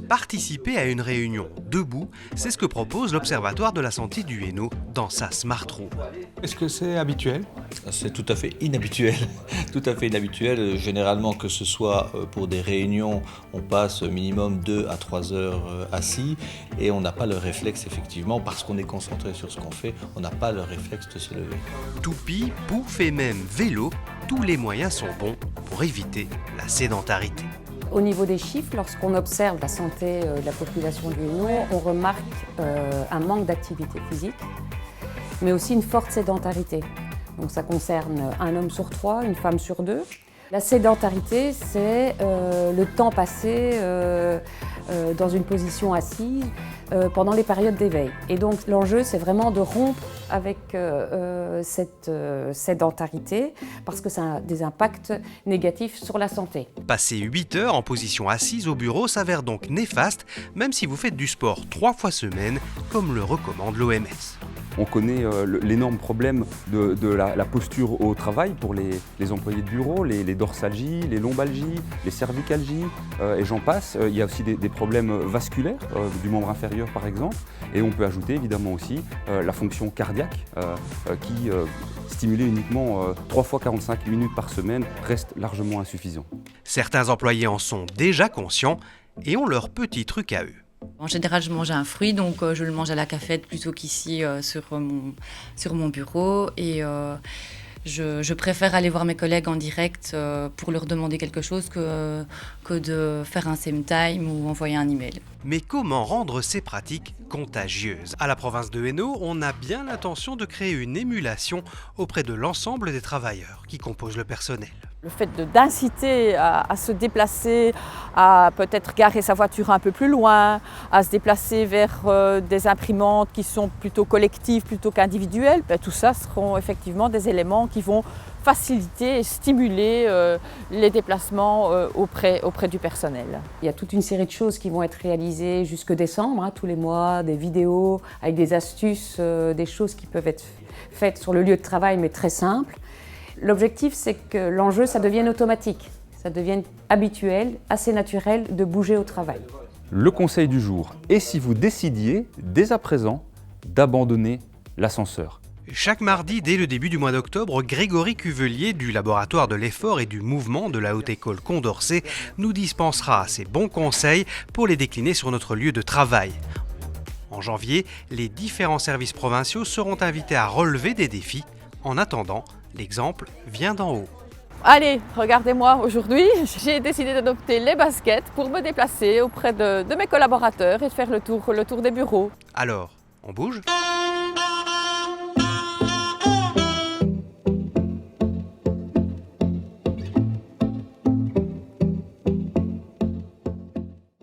Participer à une réunion debout, c'est ce que propose l'Observatoire de la santé du Hainaut dans sa Smart Room. Est-ce que c'est habituel ? C'est tout à fait inhabituel. Tout à fait inhabituel. Généralement, que ce soit pour des réunions, on passe minimum 2 à 3 heures assis et on n'a pas le réflexe, effectivement, parce qu'on est concentré sur ce qu'on fait, on n'a pas le réflexe de se lever. Toupie, pouf et même vélo, tous les moyens sont bons pour éviter la sédentarité. Au niveau des chiffres, lorsqu'on observe la santé de la population du Hainaut, on remarque un manque d'activité physique, mais aussi une forte sédentarité. Donc ça concerne un homme sur 3, une femme sur 2. La sédentarité, c'est le temps passé dans une position assise pendant les périodes d'éveil. Et donc l'enjeu, c'est vraiment de rompre avec cette sédentarité parce que ça a des impacts négatifs sur la santé. Passer 8 heures en position assise au bureau s'avère donc néfaste, même si vous faites du sport 3 fois semaine, comme le recommande l'OMS. On connaît l'énorme problème de la posture au travail pour les employés de bureau, les dorsalgies, les lombalgies, les cervicalgies, et j'en passe. Il y a aussi des problèmes vasculaires du membre inférieur par exemple, et on peut ajouter évidemment aussi la fonction cardiaque qui, stimulée uniquement 3 fois 45 minutes par semaine, reste largement insuffisant. Certains employés en sont déjà conscients et ont leur petit truc à eux. En général, je mange un fruit, donc je le mange à la cafette plutôt qu'ici sur mon bureau. Et je préfère aller voir mes collègues en direct pour leur demander quelque chose que de faire un same time ou envoyer un email. Mais comment rendre ces pratiques contagieuses ? À la province de Hainaut, on a bien l'intention de créer une émulation auprès de l'ensemble des travailleurs qui composent le personnel. Le fait d'inciter à se déplacer, à peut-être garer sa voiture un peu plus loin, à se déplacer vers des imprimantes qui sont plutôt collectives plutôt qu'individuelles, tout ça seront effectivement des éléments qui vont faciliter et stimuler les déplacements auprès du personnel. Il y a toute une série de choses qui vont être réalisées jusque décembre, tous les mois, des vidéos avec des astuces, des choses qui peuvent être faites sur le lieu de travail mais très simples. L'objectif, c'est que l'enjeu, ça devienne automatique, ça devienne habituel, assez naturel de bouger au travail. Le conseil du jour, et si vous décidiez dès à présent d'abandonner l'ascenseur ? Chaque mardi, dès le début du mois d'octobre, Grégory Cuvelier du laboratoire de l'effort et du mouvement de la Haute École Condorcet nous dispensera ses bons conseils pour les décliner sur notre lieu de travail. En janvier, les différents services provinciaux seront invités à relever des défis. En attendant, l'exemple vient d'en haut. Allez, regardez-moi, aujourd'hui, j'ai décidé d'adopter les baskets pour me déplacer auprès de mes collaborateurs et de faire le tour des bureaux. Alors, on bouge ?